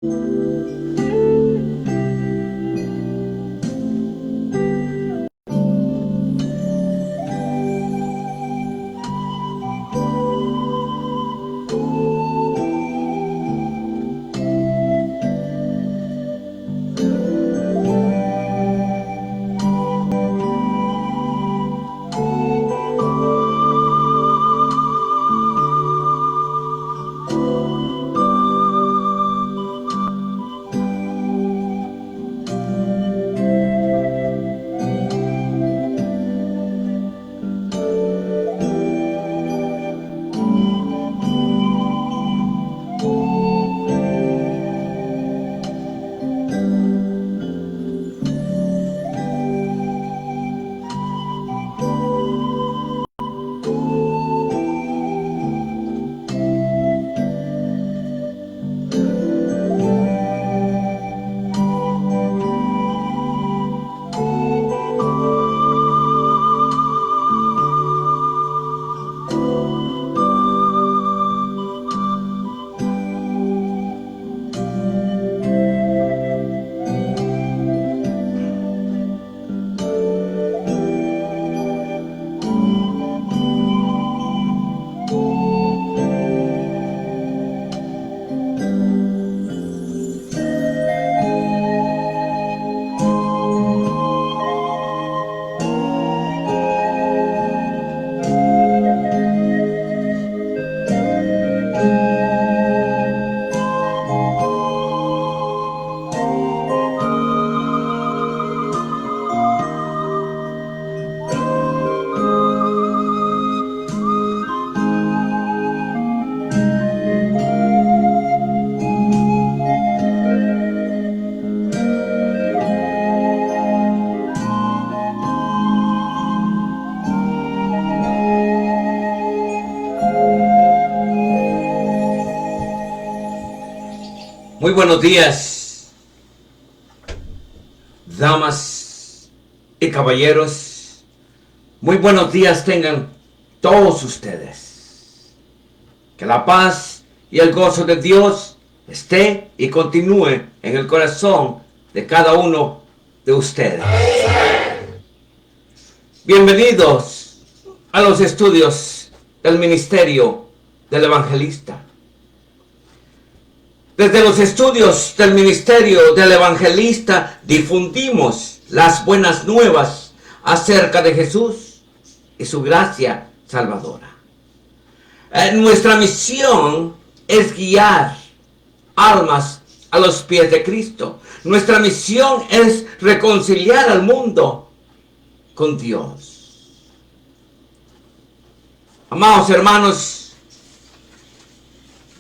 Muy buenos días, damas y caballeros. Muy buenos días tengan todos ustedes. Que la paz y el gozo de Dios esté y continúe en el corazón de cada uno de ustedes. Bienvenidos a los estudios del ministerio del evangelista. Desde los estudios del ministerio del evangelista difundimos las buenas nuevas acerca de Jesús y su gracia salvadora. Nuestra misión es guiar almas a los pies de Cristo. Nuestra misión es reconciliar al mundo con Dios. Amados hermanos,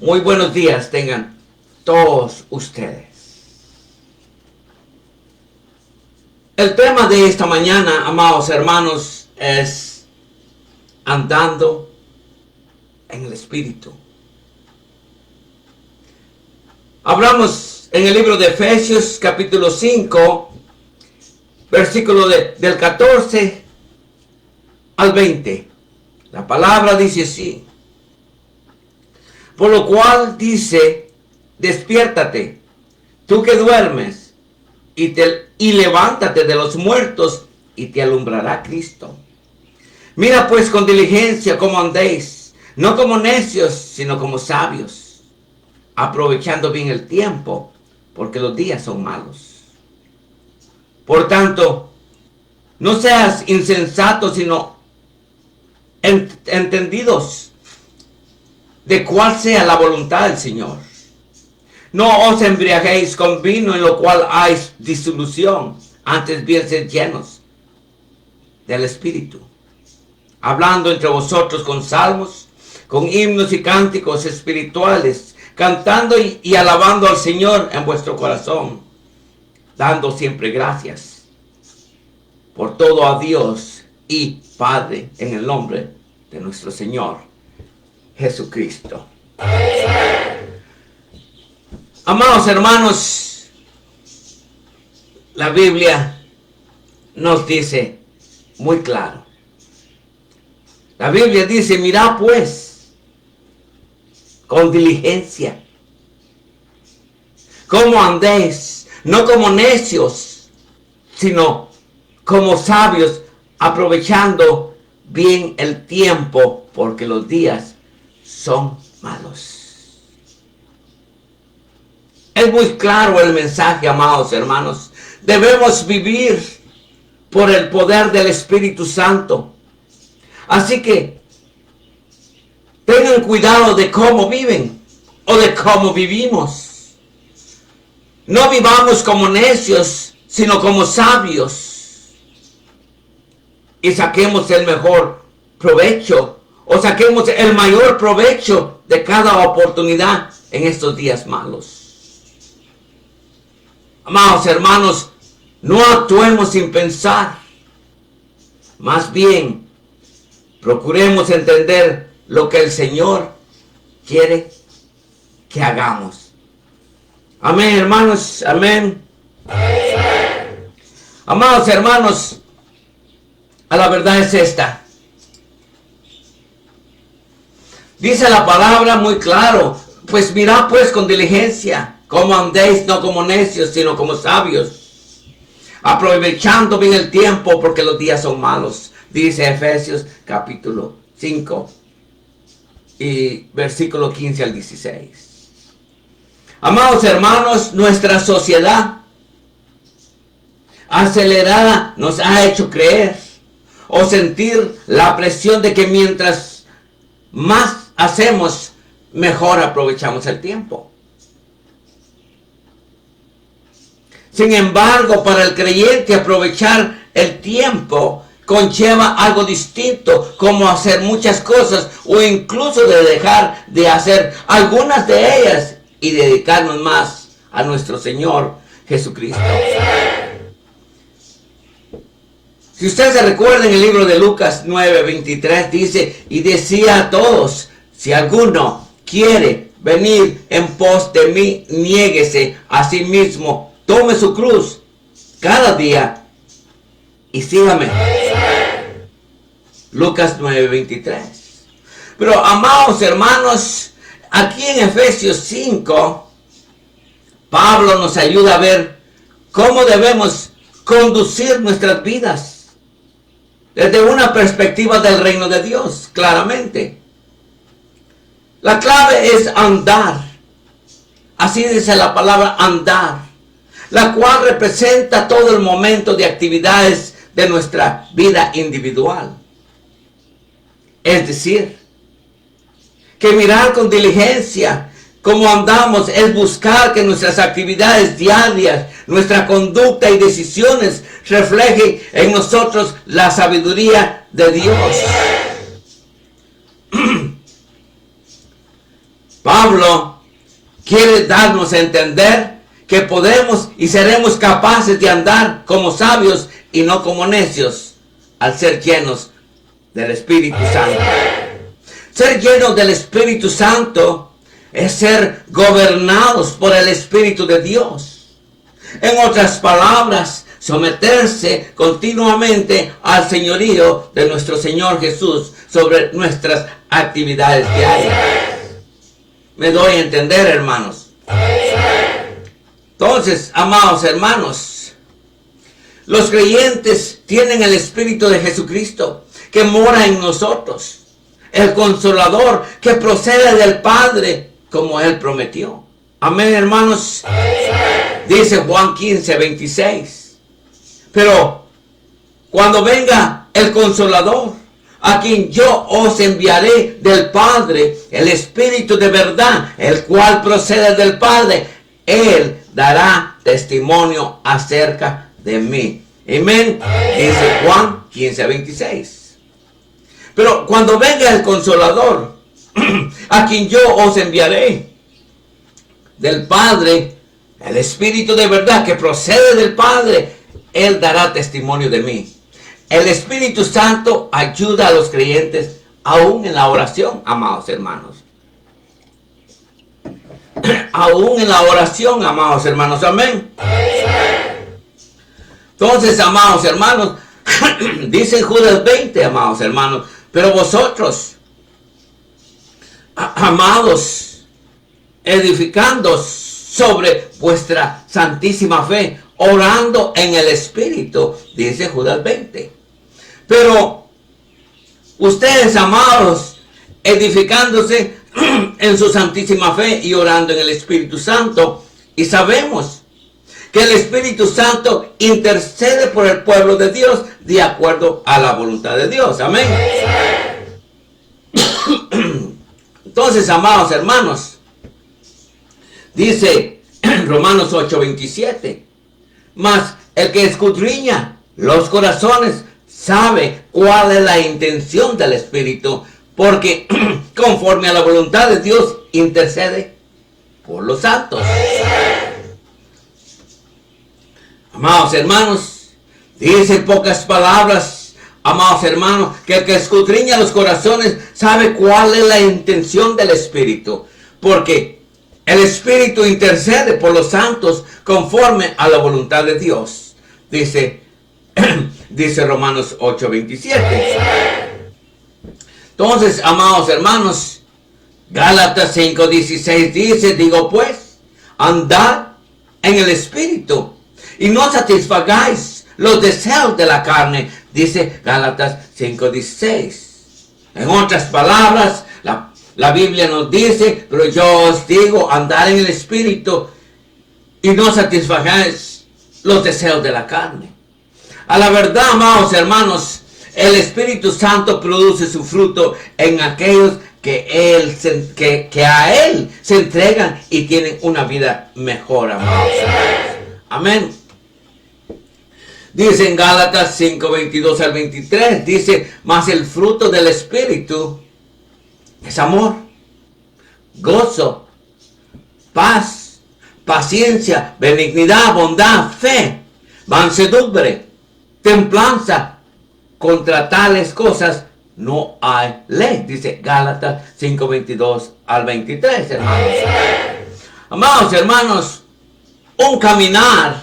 muy buenos días tengan todos ustedes. El tema de esta mañana, amados hermanos, es andando en el Espíritu. Hablamos en el libro de Efesios capítulo 5, versículo del 14 al 20. La palabra dice así: por lo cual dice: despiértate, tú que duermes, y levántate de los muertos, y te alumbrará Cristo. Mira pues con diligencia cómo andéis, no como necios, sino como sabios, aprovechando bien el tiempo, porque los días son malos. Por tanto, no seas insensatos, sino entendidos de cuál sea la voluntad del Señor. No os embriaguéis con vino, en lo cual hay disolución, antes bien sed llenos del Espíritu, hablando entre vosotros con salmos, con himnos y cánticos espirituales, cantando y alabando al Señor en vuestro corazón, dando siempre gracias por todo a Dios y Padre, en el nombre de nuestro Señor Jesucristo. Amados hermanos, la Biblia nos dice muy claro. La Biblia dice: mirad pues con diligencia cómo andéis, no como necios, sino como sabios, aprovechando bien el tiempo, porque los días son malos. Es muy claro el mensaje, amados hermanos. Debemos vivir por el poder del Espíritu Santo. Así que tengan cuidado de cómo viven o de cómo vivimos. No vivamos como necios, sino como sabios. Y saquemos el mejor provecho, o saquemos el mayor provecho de cada oportunidad en estos días malos. Amados hermanos, no actuemos sin pensar. Más bien, procuremos entender lo que el Señor quiere que hagamos. Amén, hermanos, amén. Amados hermanos, a la verdad es esta. Dice la palabra muy claro, pues mirad pues con diligencia cómo andéis, no como necios, sino como sabios, aprovechando bien el tiempo, porque los días son malos. Dice Efesios capítulo 5 y versículo 15 al 16. Amados hermanos, nuestra sociedad acelerada nos ha hecho creer o sentir la presión de que mientras más hacemos, mejor aprovechamos el tiempo. Sin embargo, para el creyente aprovechar el tiempo conlleva algo distinto, como hacer muchas cosas o incluso de dejar de hacer algunas de ellas y dedicarnos más a nuestro Señor Jesucristo. Si usted se recuerda, en el libro de Lucas 9:23 dice, y decía a todos, si alguno quiere venir en pos de mí, niéguese a sí mismo, tome su cruz cada día y sígame. Lucas 9:23. Pero amados hermanos, aquí en Efesios 5, Pablo nos ayuda a ver cómo debemos conducir nuestras vidas desde una perspectiva del reino de Dios, claramente. La clave es andar. Así dice la palabra andar, la cual representa todo el momento de actividades de nuestra vida individual. Es decir, que mirar con diligencia cómo andamos es buscar que nuestras actividades diarias, nuestra conducta y decisiones reflejen en nosotros la sabiduría de Dios. Pablo quiere darnos a entender que podemos y seremos capaces de andar como sabios y no como necios, al ser llenos del Espíritu Santo. Ser llenos del Espíritu Santo es ser gobernados por el Espíritu de Dios. En otras palabras, someterse continuamente al señorío de nuestro Señor Jesús sobre nuestras actividades diarias. Me doy a entender, hermanos. Entonces, amados hermanos, los creyentes tienen el Espíritu de Jesucristo que mora en nosotros, el Consolador que procede del Padre como Él prometió. Amén, hermanos. Dice Juan 15:26. Pero cuando venga el Consolador, a quien yo os enviaré del Padre, el Espíritu de verdad, el cual procede del Padre, Él dará testimonio acerca de mí. Amén. Dice Juan 15:26. Pero cuando venga el Consolador, a quien yo os enviaré del Padre, el Espíritu de verdad que procede del Padre, Él dará testimonio de mí. El Espíritu Santo ayuda a los creyentes aún en la oración, amados hermanos. Aún en la oración, amados hermanos. Amén. Entonces, amados hermanos, dice en Judas 20, amados hermanos, pero vosotros, amados, edificándoos sobre vuestra santísima fe, orando en el Espíritu, dice Judas 20. Pero ustedes, amados, edificándose en su santísima fe y orando en el Espíritu Santo, y sabemos que el Espíritu Santo intercede por el pueblo de Dios de acuerdo a la voluntad de Dios. Amén. Entonces, amados hermanos, dice Romanos 8:27, mas el que escudriña los corazones sabe cuál es la intención del Espíritu, porque conforme a la voluntad de Dios intercede por los santos. Amados hermanos, dice en pocas palabras, amados hermanos, que el que escudriña los corazones sabe cuál es la intención del Espíritu, porque el Espíritu intercede por los santos conforme a la voluntad de Dios. Dice Romanos 8:27. Entonces, amados hermanos, Gálatas 5:16 dice, digo pues, andad en el Espíritu y no satisfagáis los deseos de la carne, dice Gálatas 5:16. En otras palabras, la Biblia nos dice, pero yo os digo, andar en el Espíritu y no satisfagáis los deseos de la carne. A la verdad, amados hermanos, el Espíritu Santo produce su fruto en aquellos que a Él se entregan y tienen una vida mejor, amados hermanos. Amén. Dice en Gálatas 5:22 al 23, dice, mas el fruto del Espíritu es amor, gozo, paz, paciencia, benignidad, bondad, fe, mansedumbre, templanza. Contra tales cosas no hay ley, dice Gálatas 5:22 al 23, hermanos. Amados hermanos, un caminar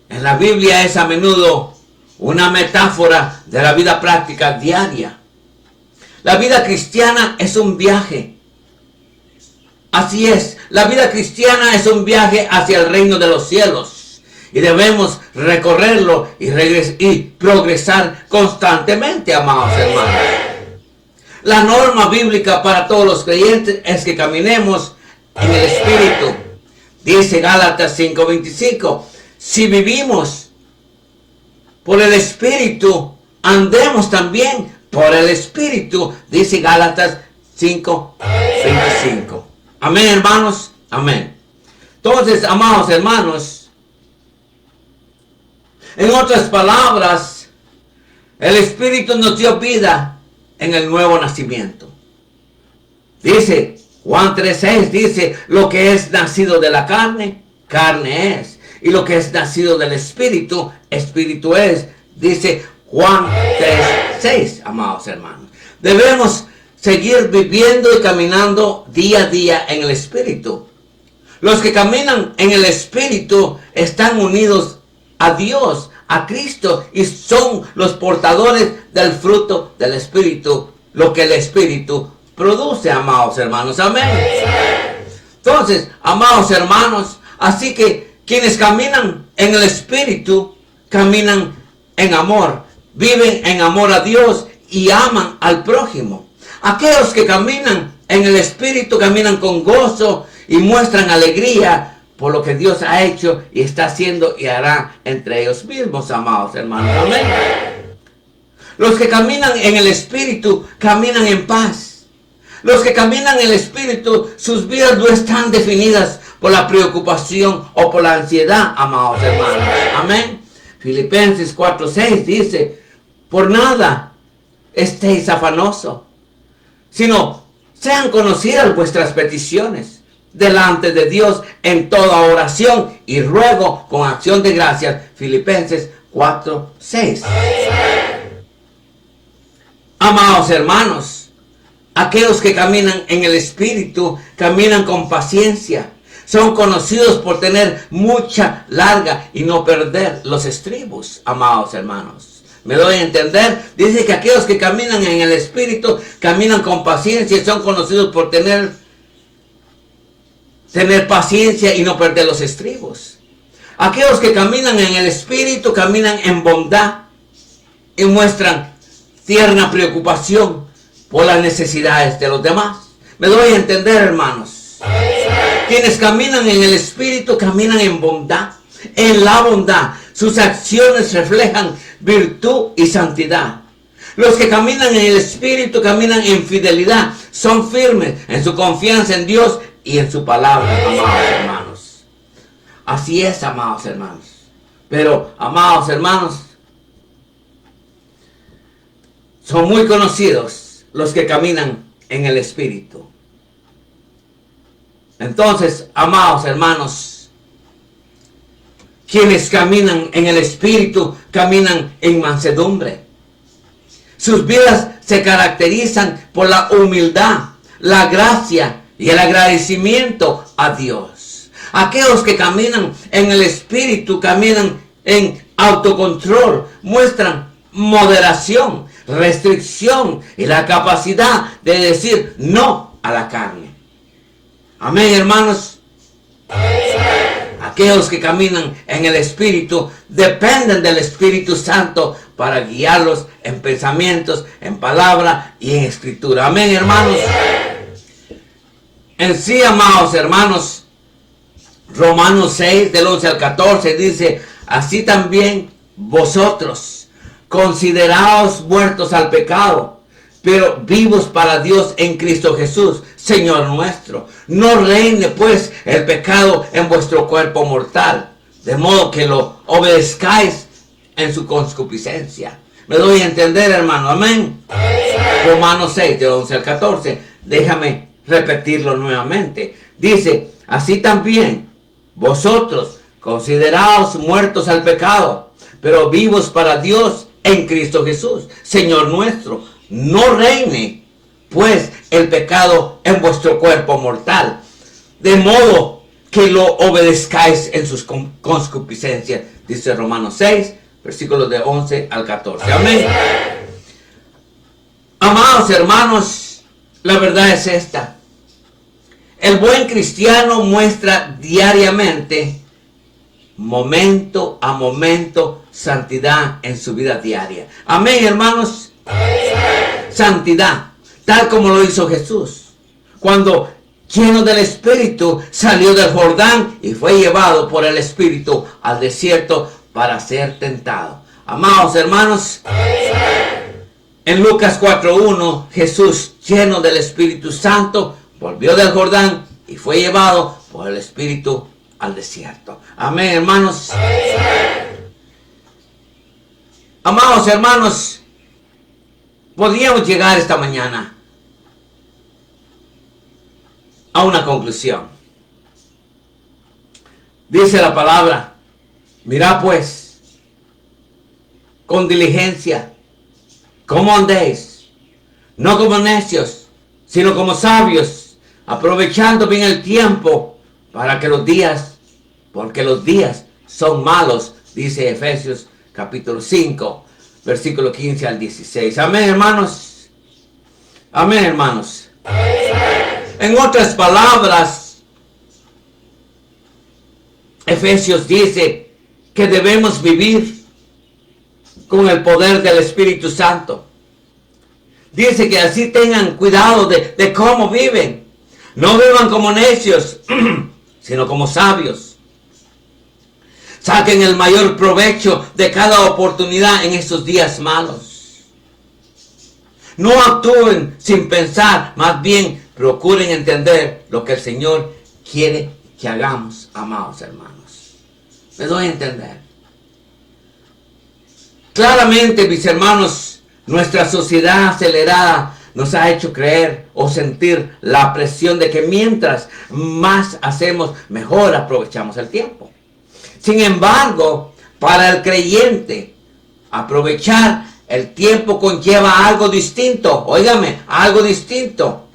en la Biblia es a menudo una metáfora de la vida práctica diaria. La vida cristiana es un viaje. Así es, la vida cristiana es un viaje hacia el reino de los cielos. Y debemos recorrerlo y progresar constantemente, amados hermanos. La norma bíblica para todos los creyentes es que caminemos en el Espíritu. Dice Gálatas 5:25, si vivimos por el Espíritu, andemos también por el Espíritu, dice Gálatas 5:25. Amén, hermanos. Amén. Entonces, amados hermanos, en otras palabras, el Espíritu nos dio vida en el nuevo nacimiento. Dice Juan 3:6, dice, lo que es nacido de la carne, carne es. Y lo que es nacido del Espíritu, Espíritu es. Dice Juan 3:6, amados hermanos. Debemos seguir viviendo y caminando día a día en el Espíritu. Los que caminan en el Espíritu están unidos a Dios, a Cristo, y son los portadores del fruto del Espíritu, lo que el Espíritu produce, amados hermanos. Amén. Entonces, amados hermanos, así que quienes caminan en el Espíritu, caminan en amor, viven en amor a Dios y aman al prójimo. Aquellos que caminan en el Espíritu caminan con gozo y muestran alegría por lo que Dios ha hecho y está haciendo y hará entre ellos mismos, amados hermanos. Amén. Los que caminan en el Espíritu caminan en paz. Los que caminan en el Espíritu, sus vidas no están definidas por la preocupación o por la ansiedad, amados hermanos. Amén. Filipenses 4:6 dice, por nada estéis afanosos, sino sean conocidas vuestras peticiones delante de Dios en toda oración y ruego con acción de gracias. Filipenses 4:6. Amados hermanos, aquellos que caminan en el Espíritu caminan con paciencia. Son conocidos por tener mucha larga y no perder los estribos, amados hermanos. ¿Me doy a entender? Dice que aquellos que caminan en el Espíritu caminan con paciencia y son conocidos por tener tener paciencia y no perder los estribos. Aquellos que caminan en el Espíritu caminan en bondad y muestran tierna preocupación por las necesidades de los demás. Me doy a entender, hermanos. Quienes caminan en el Espíritu caminan en bondad, en la bondad. Sus acciones reflejan virtud y santidad. Los que caminan en el Espíritu caminan en fidelidad, son firmes en su confianza en Dios y en su palabra, amados hermanos. Así es, amados hermanos. Pero, amados hermanos, son muy conocidos los que caminan en el Espíritu. Entonces, amados hermanos, quienes caminan en el Espíritu caminan en mansedumbre. Sus vidas se caracterizan por la humildad, la gracia y el agradecimiento a Dios. Aquellos que caminan en el Espíritu caminan en autocontrol, muestran moderación, restricción y la capacidad de decir no a la carne. Amén, hermanos. Aquellos que caminan en el Espíritu dependen del Espíritu Santo para guiarlos en pensamientos, en palabra y en escritura. Amén, hermanos. En sí, amados hermanos, Romanos 6, del 11 al 14 dice: así también vosotros, consideraos muertos al pecado, pero vivos para Dios en Cristo Jesús, Señor nuestro. No reine pues el pecado en vuestro cuerpo mortal, de modo que lo obedezcáis en su concupiscencia. Me doy a entender, hermano. Amén. Romanos 6, de 11 al 14. Déjame repetirlo nuevamente. Dice: así también vosotros, consideraos muertos al pecado, pero vivos para Dios en Cristo Jesús, Señor nuestro. No reine pues el pecado en vuestro cuerpo mortal, de modo que lo obedezcáis en sus concupiscencias. Dice Romanos 6, versículos de 11 al 14. Amén. Amados hermanos, la verdad es esta: el buen cristiano muestra diariamente, momento a momento, santidad en su vida diaria. Amén, hermanos. Santidad, tal como lo hizo Jesús, cuando, lleno del Espíritu, salió del Jordán y fue llevado por el Espíritu al desierto para ser tentado. Amados hermanos, en Lucas 4:1, Jesús, lleno del Espíritu Santo, volvió del Jordán y fue llevado por el Espíritu al desierto. Amén, hermanos. Amados hermanos, podríamos llegar esta mañana a una conclusión. Dice la palabra: mirad pues con diligencia cómo andéis, no como necios, sino como sabios, aprovechando bien el tiempo, porque los días son malos, dice Efesios capítulo 5, versículo 15 al 16. Amén, hermanos. Amén, hermanos. En otras palabras, Efesios dice que debemos vivir con el poder del Espíritu Santo. Dice que así tengan cuidado de cómo viven. No vivan como necios, sino como sabios. Saquen el mayor provecho de cada oportunidad en estos días malos. No actúen sin pensar, más bien procuren entender lo que el Señor quiere que hagamos, amados hermanos. ¿Me doy a entender? Claramente, mis hermanos, nuestra sociedad acelerada nos ha hecho creer o sentir la presión de que mientras más hacemos, mejor aprovechamos el tiempo. Sin embargo, para el creyente, aprovechar el tiempo conlleva algo distinto. Óigame, algo distinto.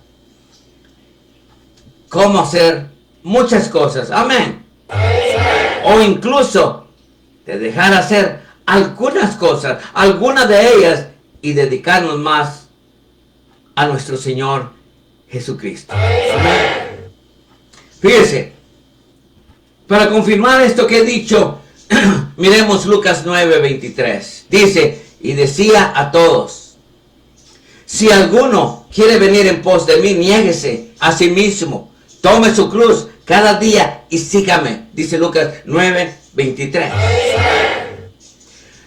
Cómo hacer muchas cosas. Amén. O incluso de dejar hacer algunas cosas, algunas de ellas, y dedicarnos más a nuestro Señor Jesucristo. Amén. Fíjese, para confirmar esto que he dicho, miremos Lucas 9:23. Dice, y decía a todos, si alguno quiere venir en pos de mí, niéguese a sí mismo, tome su cruz cada día y sígame. Dice Lucas 9:23.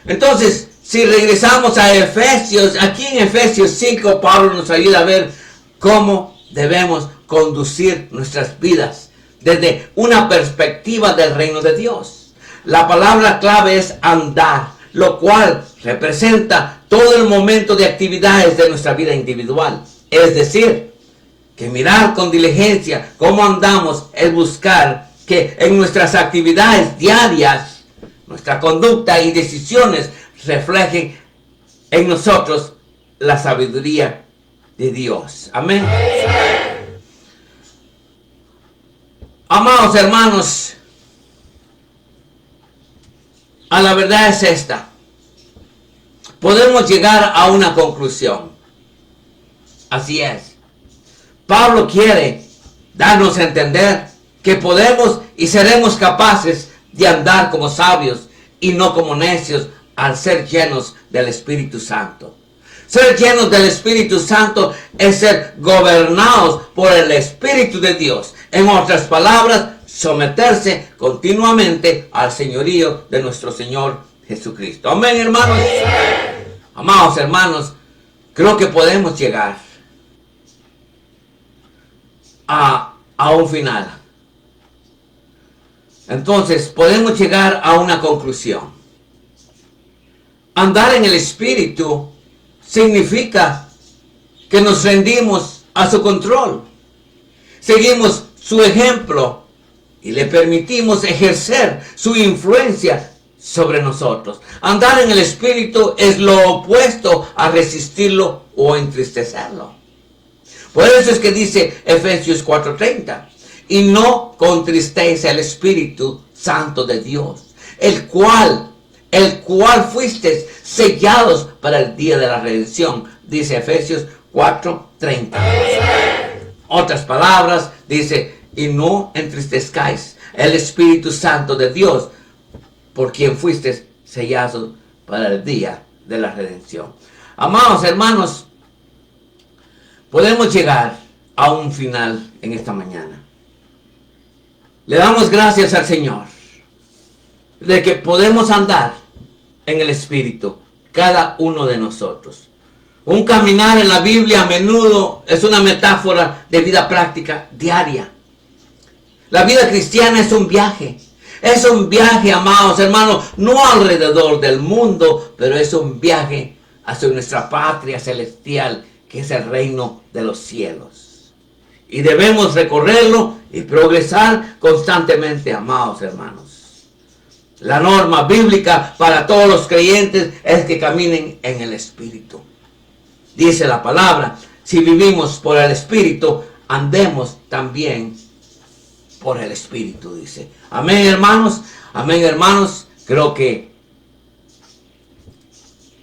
Entonces, si regresamos a Efesios, aquí en Efesios 5, Pablo nos ayuda a ver cómo debemos conducir nuestras vidas desde una perspectiva del reino de Dios. La palabra clave es andar, lo cual representa todo el momento de actividades de nuestra vida individual. Es decir, que mirar con diligencia cómo andamos es buscar que en nuestras actividades diarias, nuestra conducta y decisiones reflejen en nosotros la sabiduría de Dios. Amén. Amados hermanos, a la verdad es esta. Podemos llegar a una conclusión. Así es. Pablo quiere darnos a entender que podemos y seremos capaces de andar como sabios y no como necios al ser llenos del Espíritu Santo. Ser llenos del Espíritu Santo es ser gobernados por el Espíritu de Dios. En otras palabras, someterse continuamente al señorío de nuestro Señor Jesucristo. Amén, hermanos. Amados hermanos, creo que podemos llegar a un final. Entonces, podemos llegar a una conclusión. Andar en el Espíritu significa que nos rendimos a su control. Seguimos su ejemplo y le permitimos ejercer su influencia sobre nosotros. Andar en el Espíritu es lo opuesto a resistirlo o entristecerlo. Por eso es que dice Efesios 4:30, y no contristéis el Espíritu Santo de Dios, el cual fuisteis sellados para el día de la redención. Dice Efesios 4:30. Otras palabras, dice, y no entristezcáis el Espíritu Santo de Dios, por quien fuisteis sellados para el día de la redención. Amados hermanos, podemos llegar a un final en esta mañana. Le damos gracias al Señor de que podemos andar en el Espíritu, cada uno de nosotros. Un caminar en la Biblia a menudo es una metáfora de vida práctica diaria. La vida cristiana es un viaje. Es un viaje, amados hermanos, no alrededor del mundo, pero es un viaje hacia nuestra patria celestial, que es el reino de los cielos. Y debemos recorrerlo y progresar constantemente, amados hermanos. La norma bíblica para todos los creyentes es que caminen en el Espíritu. Dice la palabra, si vivimos por el Espíritu, andemos también por el Espíritu, dice. Amén, hermanos. Amén, hermanos. Creo que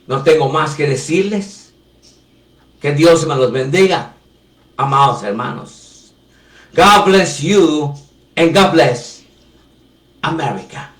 no tengo más que decirles. Que Dios me los bendiga, amados hermanos. God bless you and God bless America.